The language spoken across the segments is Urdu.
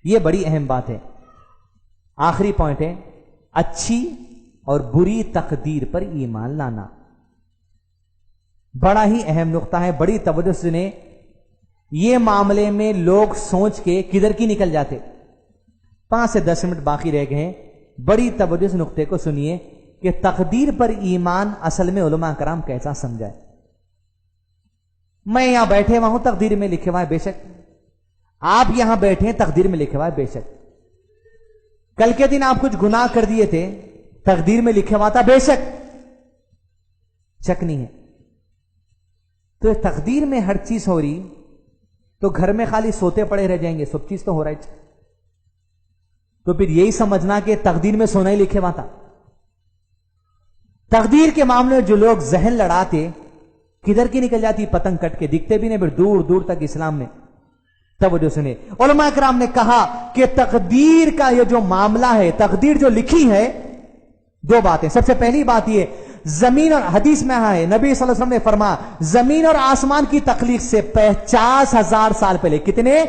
یہ بڑی اہم بات ہے. آخری پوائنٹ ہے اچھی اور بری تقدیر پر ایمان لانا. بڑا ہی اہم نقطہ ہے, بڑی توجہ سے سنیں. یہ معاملے میں لوگ سوچ کے کدھر کی نکل جاتے. 5 سے 10 منٹ باقی رہ گئے ہیں. بڑی توجہ سے نقطے کو سنیے کہ تقدیر پر ایمان اصل میں علماء کرام کیسا سمجھائے. میں یہاں بیٹھے ہوا ہوں, تقدیر میں لکھے ہوا ہے, بے شک. آپ یہاں بیٹھے ہیں, تقدیر میں لکھے ہوا ہے, بے شک. کل کے دن آپ کچھ گناہ کر دیے تھے, تقدیر میں لکھے ہوا تھا, بے شک. شک نہیں ہے. تو تقدیر میں ہر چیز ہو رہی تو گھر میں خالی سوتے پڑے رہ جائیں گے, سب چیز تو ہو رہا ہے. تو پھر یہی سمجھنا کہ تقدیر میں سونا ہی لکھے ہوا تھا. تقدیر کے معاملے میں جو لوگ ذہن لڑاتے, کدھر کی نکل جاتی پتنگ کٹ کے, دکھتے بھی نہیں پھر دور دور تک اسلام میں. توجہ سنیں, علماء کرام نے کہا کہ تقدیر کا یہ جو معاملہ ہے, تقدیر جو لکھی ہے, 2 باتیں. سب سے پہلی بات یہ, زمین اور حدیث میں ہے, نبی صلی اللہ علیہ وسلم نے فرمایا زمین اور آسمان کی تخلیق سے 50,000 سال پہلے, کتنے؟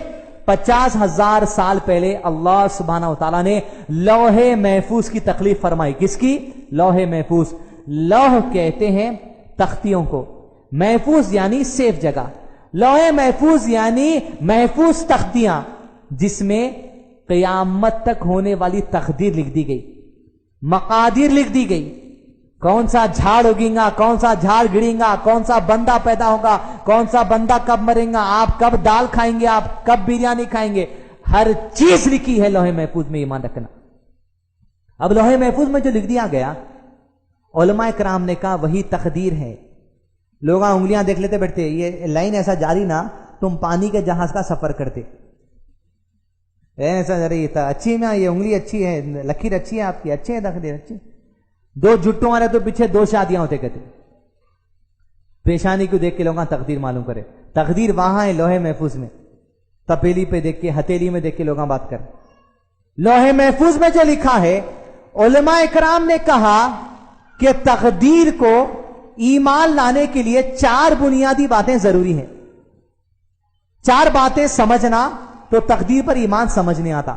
50,000 سال پہلے اللہ سبحانہ وتعالی نے لوح محفوظ کی تخلیق فرمائی. کس کی؟ لوح محفوظ. لوح کہتے ہیں تختیوں کو, محفوظ یعنی سیف جگہ. لوح محفوظ یعنی محفوظ تختیاں جس میں قیامت تک ہونے والی تقدیر لکھ دی گئی, مقادیر لکھ دی گئی. کون سا جھاڑ اگیں گا, کون سا جھاڑ گریں گا, کون سا بندہ پیدا ہوگا, کون سا بندہ کب مریں گا, آپ کب دال کھائیں گے, آپ کب بریانی کھائیں گے, ہر چیز لکھی ہے لوح محفوظ میں. ایمان رکھنا. اب لوح محفوظ میں جو لکھ دیا گیا, علماء کرام نے کہا وہی تقدیر ہے. لوگ انگلیاں دیکھ لیتے بیٹھتے, یہ لائن ایسا جاری نہ تم پانی کے جہاز کا سفر کرتے, ایسا جاری تھا. اچھی میں یہ انگلی اچھی ہے, لکیر اچھی ہے آپ کی, اچھے ہے تقدیر اچھی. 2 جٹوں والے تو پیچھے 2 شادیاں ہوتے کہتے. پیشانی کو دیکھ کے لوگاں تقدیر معلوم کرے. تقدیر وہاں ہے لوح محفوظ میں. تپیلی پہ دیکھ کے, ہتیلی میں دیکھ کے لوگاں بات کر. لوح محفوظ میں جو لکھا ہے, علماء کرام نے کہا کہ تقدیر کو ایمان لانے کے لیے 4 بنیادی باتیں ضروری ہیں. 4 باتیں سمجھنا تو تقدیر پر ایمان سمجھنے آتا.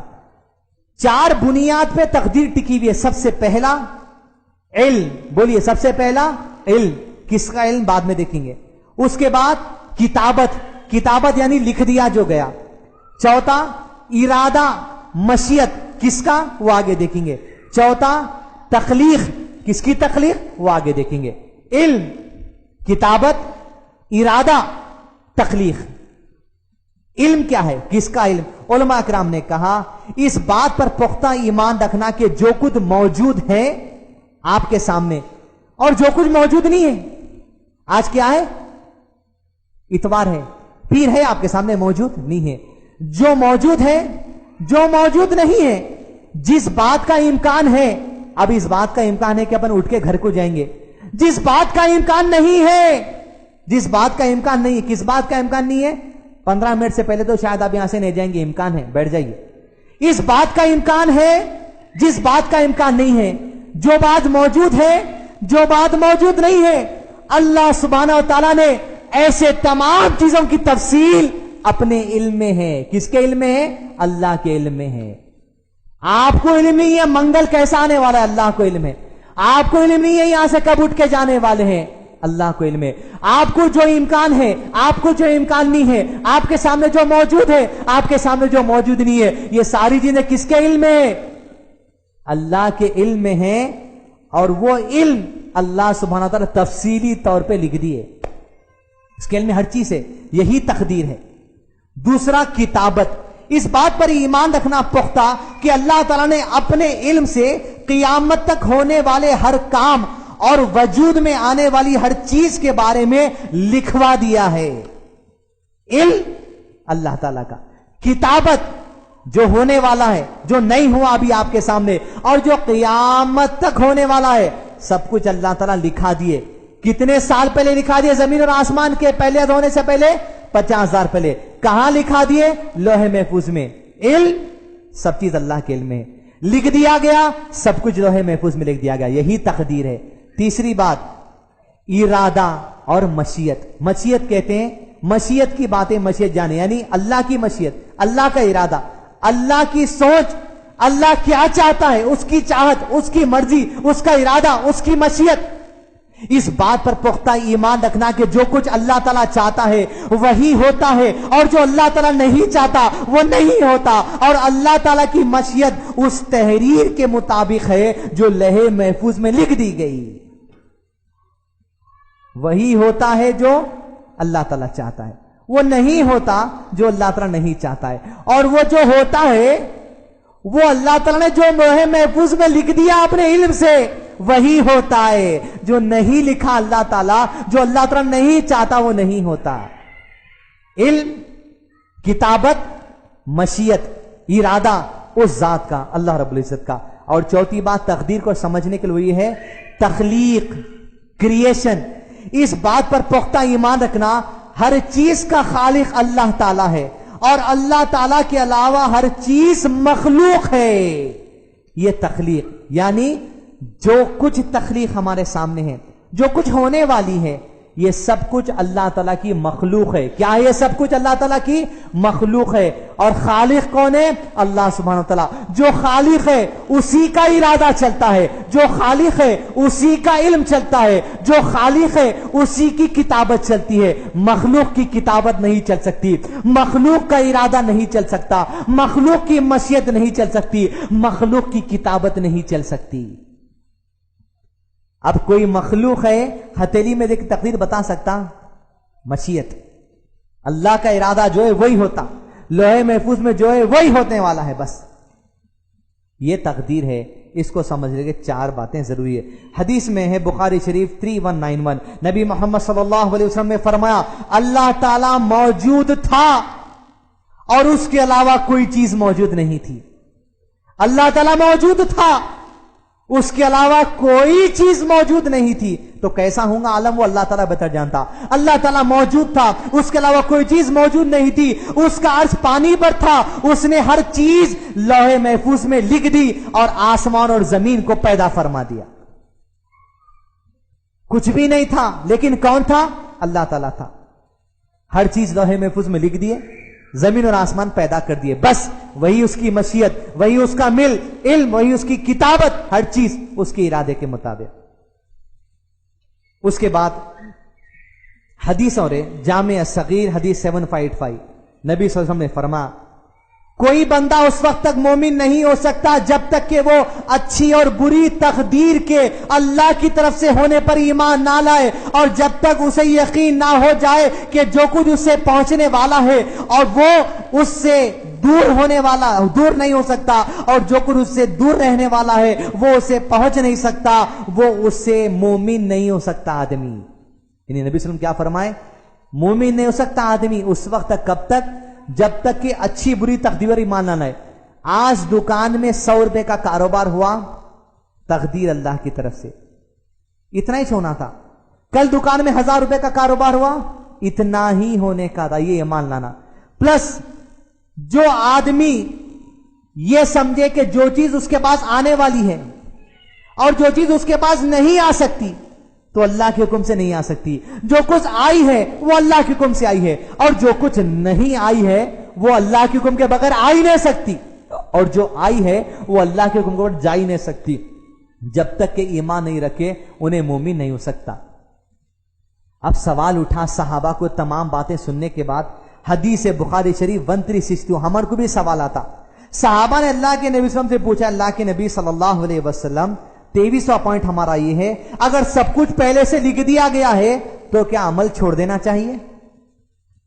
4 بنیاد پہ تقدیر ٹکی ہوئی ہے. سب سے پہلا علم. بولیے, سب سے پہلا علم. کس کا علم؟ بعد میں دیکھیں گے. اس کے بعد کتابت. کتابت یعنی لکھ دیا جو گیا. چوتھا ارادہ, مشیت. کس کا؟ وہ آگے دیکھیں گے. چوتھا تخلیق. کس کی تخلیق؟ وہ آگے دیکھیں گے. علم, کتابت, ارادہ, تخلیق. علم کیا ہے؟ کس کا علم؟ علماء کرام نے کہا اس بات پر پختہ ایمان رکھنا کہ جو کچھ موجود ہے آپ کے سامنے اور جو کچھ موجود نہیں ہے. آج کیا ہے؟ اتوار ہے, پیر ہے, آپ کے سامنے موجود نہیں ہے. جو موجود ہے, جو موجود نہیں ہے, جس بات کا امکان ہے, اب اس بات کا امکان ہے کہ اپن اٹھ کے گھر کو جائیں گے. جس بات کا امکان نہیں ہے, جس بات کا امکان نہیں ہے, کس بات کا امکان نہیں ہے؟ 15 منٹ سے پہلے تو شاید آپ یہاں سے نہیں جائیں گے, امکان ہے, بیٹھ جائیے. اس بات کا امکان ہے, جس بات کا امکان نہیں ہے. جو بات موجود ہے, جو بات موجود نہیں ہے. اللہ سبحانہ و تعالیٰ نے ایسے تمام چیزوں کی تفصیل اپنے علم میں ہے. کس کے علم میں ہے؟ اللہ کے علم میں ہے. آپ کو علم نہیں ہے منگل کیسا آنے والا ہے, اللہ کو علم ہے. آپ کو علم نہیں ہے یہاں سے کب اٹھ کے جانے والے ہیں, اللہ کو علم ہے. آپ کو جو امکان ہے, آپ کو جو امکان نہیں ہے, آپ کے سامنے جو موجود ہے, آپ کے سامنے جو موجود نہیں ہے, یہ ساری چیزیں کس کے علم میں ہے؟ اللہ کے علم میں ہے. اور وہ علم اللہ سبحانہ وتعالی تفصیلی طور پہ لکھ دیے. اس کے علم میں ہر چیز ہے. یہی تقدیر ہے. دوسرا کتابت. اس بات پر ایمان رکھنا پختہ کہ اللہ تعالیٰ نے اپنے علم سے قیامت تک ہونے والے ہر کام اور وجود میں آنے والی ہر چیز کے بارے میں لکھوا دیا ہے. علم اللہ تعالیٰ کا. کتابت جو ہونے والا ہے, جو نہیں ہوا ابھی آپ کے سامنے, اور جو قیامت تک ہونے والا ہے, سب کچھ اللہ تعالیٰ لکھا دیے. کتنے سال پہلے لکھا دیے؟ زمین اور آسمان کے پہلے ہونے سے پہلے 50,000 پہلے. کہاں لکھا دیے؟ لوح محفوظ میں. علم, سب چیز اللہ کے علم میں لکھ دیا گیا, سب کچھ لوح محفوظ میں لکھ دیا گیا. یہی تقدیر ہے. تیسری بات ارادہ اور مشیت. مشیت کہتے ہیں, مشیت کی باتیں مشیت جانے, یعنی اللہ کی مشیت, اللہ کا ارادہ. اللہ کی سوچ، اللہ کیا چاہتا ہے، اس کی چاہت، اس کی مرضی، اس کا ارادہ، اس کی مشیت، اس بات پر پختہ ایمان رکھنا کہ جو کچھ اللہ تعالیٰ چاہتا ہے وہی ہوتا ہے، اور جو اللہ تعالیٰ نہیں چاہتا وہ نہیں ہوتا، اور اللہ تعالیٰ کی مشیت اس تحریر کے مطابق ہے جو لوح محفوظ میں لکھ دی گئی، وہی ہوتا ہے جو اللہ تعالیٰ چاہتا ہے، وہ نہیں ہوتا جو اللہ تعالیٰ نہیں چاہتا ہے، اور وہ جو ہوتا ہے وہ اللہ تعالیٰ نے جو لوح محفوظ میں لکھ دیا اپنے علم سے وہی ہوتا ہے، جو نہیں لکھا اللہ تعالیٰ، جو اللہ تعالیٰ نہیں چاہتا وہ نہیں ہوتا۔ علم، کتابت، مشیت، ارادہ اس ذات کا، اللہ رب العزت کا۔ اور چوتھی بات تقدیر کو سمجھنے کے لیے ہے تخلیق، کریشن، اس بات پر پختہ ایمان رکھنا ہر چیز کا خالق اللہ تعالیٰ ہے، اور اللہ تعالیٰ کے علاوہ ہر چیز مخلوق ہے۔ یہ تخلیق یعنی جو کچھ تخلیق ہمارے سامنے ہے، جو کچھ ہونے والی ہے، یہ سب کچھ اللہ تعالیٰ کی مخلوق ہے۔ کیا ہے؟ یہ سب کچھ اللہ تعالیٰ کی مخلوق ہے۔ اور خالق کون ہے؟ اللہ سبحانہ وتعالیٰ۔ جو خالق ہے اسی کا ارادہ چلتا ہے، جو خالق ہے اسی کا علم چلتا ہے، جو خالق ہے اسی کی کتابت چلتی ہے۔ مخلوق کی کتابت نہیں چل سکتی، مخلوق کا ارادہ نہیں چل سکتا، مخلوق کی مشیت نہیں چل سکتی، مخلوق کی کتابت نہیں چل سکتی۔ اب کوئی مخلوق ہے ہتھیلی میں دیکھ تقدیر بتا سکتا؟ مشیت، اللہ کا ارادہ جو ہے وہی ہوتا، لوح محفوظ میں جو ہے وہی ہونے والا ہے، بس یہ تقدیر ہے۔ اس کو سمجھنے کے چار باتیں ضروری ہے۔ حدیث میں ہے بخاری شریف 3191، نبی محمد صلی اللہ علیہ وسلم نے فرمایا اللہ تعالی موجود تھا اور اس کے علاوہ کوئی چیز موجود نہیں تھی۔ اللہ تعالی موجود تھا، اس کے علاوہ کوئی چیز موجود نہیں تھی، تو کیسا ہوں گا عالم وہ اللہ تعالیٰ بہتر جانتا۔ اللہ تعالیٰ موجود تھا، اس کے علاوہ کوئی چیز موجود نہیں تھی، اس کا عرش پانی پر تھا، اس نے ہر چیز لوح محفوظ میں لکھ دی اور آسمان اور زمین کو پیدا فرما دیا۔ کچھ بھی نہیں تھا لیکن کون تھا؟ اللہ تعالیٰ تھا۔ ہر چیز لوح محفوظ میں لکھ دیے، زمین اور آسمان پیدا کر دیے، بس وہی اس کی مشیت، وہی اس کا علم، وہی اس کی کتابت، ہر چیز اس کے ارادے کے مطابق۔ اس کے بعد حدیث اور جامع صغیر حدیث 785، نبی صلی اللہ علیہ وسلم نے فرمایا کوئی بندہ اس وقت تک مومن نہیں ہو سکتا جب تک کہ وہ اچھی اور بری تقدیر کے اللہ کی طرف سے ہونے پر ایمان نہ لائے، اور جب تک اسے یقین نہ ہو جائے کہ جو کچھ اس سے پہنچنے والا ہے اور وہ اس سے دور ہونے والا دور نہیں ہو سکتا، اور جو کچھ اس سے دور رہنے والا ہے وہ اسے پہنچ نہیں سکتا، وہ اس سے مومن نہیں ہو سکتا آدمی۔ یعنی نبی صلی اللہ علیہ وسلم کیا فرمائے؟ مومن نہیں ہو سکتا آدمی اس وقت تک، کب تک؟ جب تک کہ اچھی بری تقدیر ایمان نہ لائے۔ آج دکان میں 100 روپے کا کاروبار ہوا، تقدیر اللہ کی طرف سے، اتنا ہی ہونا تھا۔ کل دکان میں 1000 روپے کا کاروبار ہوا، اتنا ہی ہونے کا تھا، یہ ایمان لانا۔ پلس جو آدمی یہ سمجھے کہ جو چیز اس کے پاس آنے والی ہے اور جو چیز اس کے پاس نہیں آ سکتی تو اللہ کے حکم سے نہیں آ سکتی، جو کچھ آئی ہے وہ اللہ کے حکم سے آئی ہے، اور جو کچھ نہیں آئی ہے وہ اللہ کے حکم کے بغیر آ ہی نہیں سکتی، اور جو آئی ہے وہ اللہ کے حکم کے بغیر جا ہی نہیں سکتی۔ جب تک کہ ایمان نہیں رکھے انہیں مومن نہیں ہو سکتا۔ اب سوال اٹھا صحابہ کو تمام باتیں سننے کے بعد، حدیث بخاری شریف 1362، ہمارے کو بھی سوال آتا۔ صحابہ نے اللہ کے نبی صلی اللہ علیہ وسلم سے پوچھا، اللہ کے نبی صلی اللہ علیہ وسلم 23واں پوائنٹ ہمارا یہ ہے، اگر سب کچھ پہلے سے لکھ دیا گیا ہے تو کیا عمل چھوڑ دینا چاہیے؟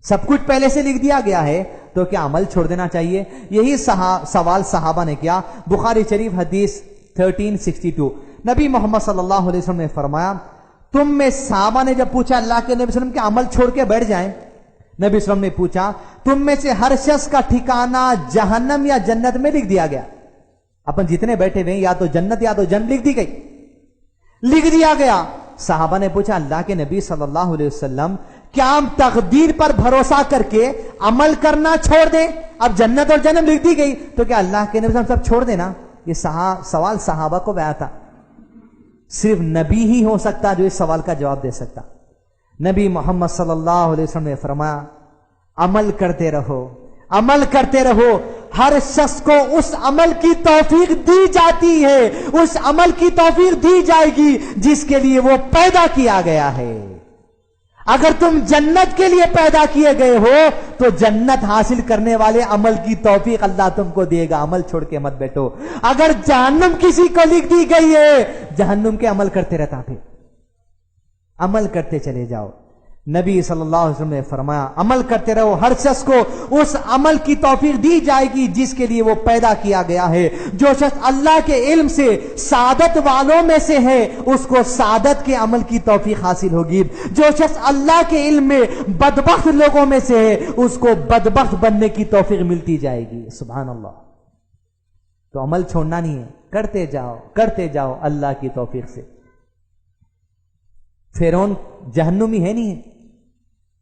سب کچھ پہلے سے لکھ دیا گیا ہے تو کیا عمل چھوڑ دینا چاہیے؟ یہی سوال صحابہ نے کیا۔ بخاری شریف حدیث 1362، نبی محمد صلی اللہ علیہ وسلم نے فرمایا، تم میں صحابہ نے جب پوچھا اللہ کے نبی صلی اللہ علیہ وسلم کے عمل چھوڑ کے بیٹھ جائیں، نبی صلی اللہ علیہ وسلم نے پوچھا تم میں سے ہر شخص کا ٹھکانہ جہنم یا جنت میں لکھ دیا گیا؟ اپن جتنے بیٹھے ہوئے یا تو جنت یا تو جنت لکھ دی گئی، لکھ دیا گیا۔ صحابہ نے پوچھا اللہ کے نبی صلی اللہ علیہ وسلم کیا ہم تقدیر پر بھروسہ کر کے عمل کرنا چھوڑ دیں؟ اب جنت اور جنت لکھ دی گئی تو کیا اللہ کے نبی صلی اللہ علیہ وسلم سب چھوڑ دینا؟ یہ سوال صحابہ کو آیا تھا۔ صرف نبی ہی ہو سکتا جو اس سوال کا جواب دے سکتا۔ نبی محمد صلی اللہ علیہ وسلم نے فرمایا عمل کرتے رہو، عمل کرتے رہو، ہر شخص کو اس عمل کی توفیق دی جاتی ہے، اس عمل کی توفیق دی جائے گی جس کے لیے وہ پیدا کیا گیا ہے۔ اگر تم جنت کے لیے پیدا کیے گئے ہو تو جنت حاصل کرنے والے عمل کی توفیق اللہ تم کو دے گا، عمل چھوڑ کے مت بیٹھو۔ اگر جہنم کسی کو لکھ دی گئی ہے، جہنم کے عمل کرتے رہتا پھر عمل کرتے چلے جاؤ۔ نبی صلی اللہ علیہ وسلم نے فرمایا عمل کرتے رہو، ہر شخص کو اس عمل کی توفیق دی جائے گی جس کے لیے وہ پیدا کیا گیا ہے۔ جو شخص اللہ کے علم سے سعادت والوں میں سے ہے اس کو سعادت کے عمل کی توفیق حاصل ہوگی، جو شخص اللہ کے علم میں بدبخت لوگوں میں سے ہے اس کو بدبخت بننے کی توفیق ملتی جائے گی۔ سبحان اللہ۔ تو عمل چھوڑنا نہیں ہے، کرتے جاؤ اللہ کی توفیق سے۔ فرعون جہنمی ہے نہیں ہے،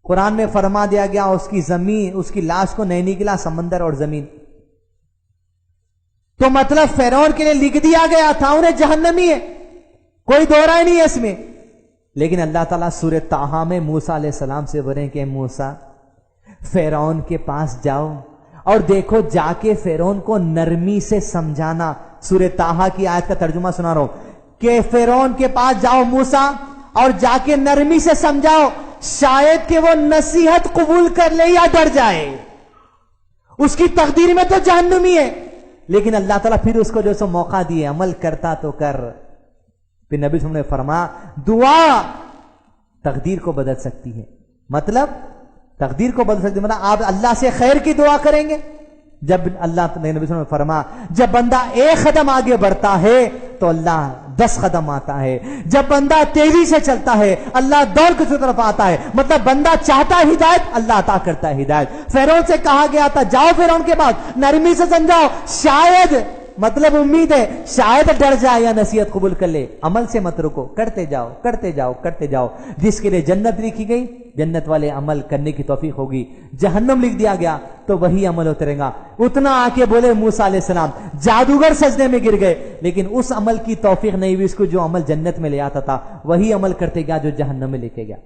قرآن میں فرما دیا گیا اس کی زمین، اس کی لاش کو نہیں نکلا سمندر اور زمین، تو مطلب فرعون کے لیے لکھ دیا گیا تھا انہیں جہنمی ہے، کوئی دو رائے نہیں ہے اس میں۔ لیکن اللہ تعالیٰ سورہ طٰہٰ میں موسیٰ علیہ السلام سے بولیں کہ موسیٰ فرعون کے پاس جاؤ اور دیکھو، جا کے فرعون کو نرمی سے سمجھانا۔ سورہ طٰہٰ کی آیت کا ترجمہ سنا رہا ہوں کہ فرعون کے پاس جاؤ موسیٰ اور جا کے نرمی سے سمجھاؤ، شاید کہ وہ نصیحت قبول کر لے یا ڈر جائے، اس کی تقدیر میں تو جہنمی ہے، لیکن اللہ تعالیٰ پھر اس کو جو سو موقع دیے، عمل کرتا تو کر۔ پھر نبی صلی اللہ علیہ وسلم نے فرمایا دعا تقدیر کو بدل سکتی ہے، مطلب تقدیر کو بدل سکتی ہے، مطلب آپ اللہ سے خیر کی دعا کریں گے۔ جب اللہ نبی صلی اللہ علیہ وسلم نے فرمایا جب بندہ ایک قدم آگے بڑھتا ہے تو اللہ 10 قدم آتا ہے، جب بندہ تیزی سے چلتا ہے اللہ دوڑ کے طرف آتا ہے، مطلب بندہ چاہتا ہے ہدایت، اللہ عطا کرتا ہے ہدایت۔ فرعون سے کہا گیا تھا جاؤ فرعون کے بعد نرمی سے سمجھاؤ، شاید مطلب امید ہے شاید ڈر جائے یا نصیحت قبول کر لے۔ عمل سے مت رکو، کرتے جاؤ۔ جس کے لیے جنت لکھی گئی، جنت والے عمل کرنے کی توفیق ہوگی، جہنم لکھ دیا گیا تو وہی عمل ہوتے رہے گا۔ اتنا آ کے بولے موسیٰ علیہ السلام، جادوگر سجدے میں گر گئے، لیکن اس عمل کی توفیق نہیں ہوئی اس کو جو عمل جنت میں لے آتا تھا، وہی عمل کرتے گیا جو جہنم میں لے کے گیا۔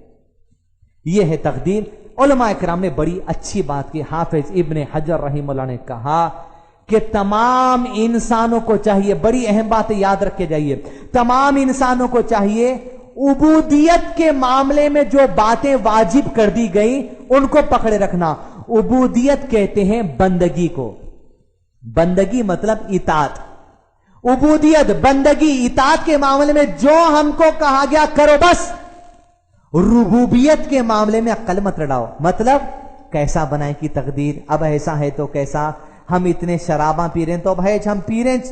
یہ ہے تقدیر۔ علماء کرام نے بڑی اچھی بات کی، حافظ ابن حجر رحمہ اللہ نے کہا کہ تمام انسانوں کو چاہیے، بڑی اہم بات یاد رکھے جائیے، تمام انسانوں کو چاہیے عبودیت کے معاملے میں جو باتیں واجب کر دی گئیں ان کو پکڑے رکھنا۔ عبودیت کہتے ہیں بندگی کو، بندگی مطلب اطاعت، عبودیت بندگی اطاعت کے معاملے میں جو ہم کو کہا گیا کرو بس۔ ربوبیت کے معاملے میں عقل مت لڑاؤ، مطلب کیسا بنائے کی تقدیر، اب ایسا ہے تو کیسا، ہم اتنے شراباں پی رہے ہیں تو بھائی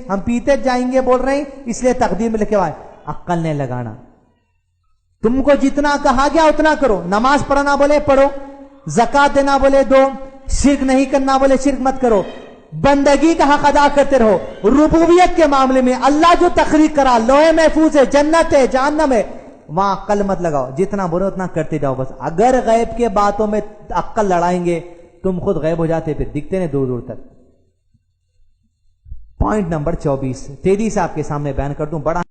ہم پیتے جائیں گے بول رہے ہیں اس لیے تقدیر میں لکھے ہوئے، عقل نہیں لگانا۔ تم کو جتنا کہا گیا اتنا کرو، نماز پڑھنا بولے پڑھو، زکات دینا بولے دو، شرک نہیں کرنا بولے شرک مت کرو، بندگی کا حق ادا کرتے رہو۔ ربوبیت کے معاملے میں اللہ جو تخلیق کرا، لوح محفوظ ہے، جنت ہے، جہنم ہے، وہاں عقل مت لگاؤ، جتنا بولو اتنا کرتے جاؤ بس۔ اگر غیب کے باتوں میں عقل لڑائیں گے تم خود غیب ہو جاتے، پھر دکھتے نہیں دور دور تک۔ پوائنٹ نمبر 24 تیزی سے آپ کے سامنے بیان کر دوں، بڑا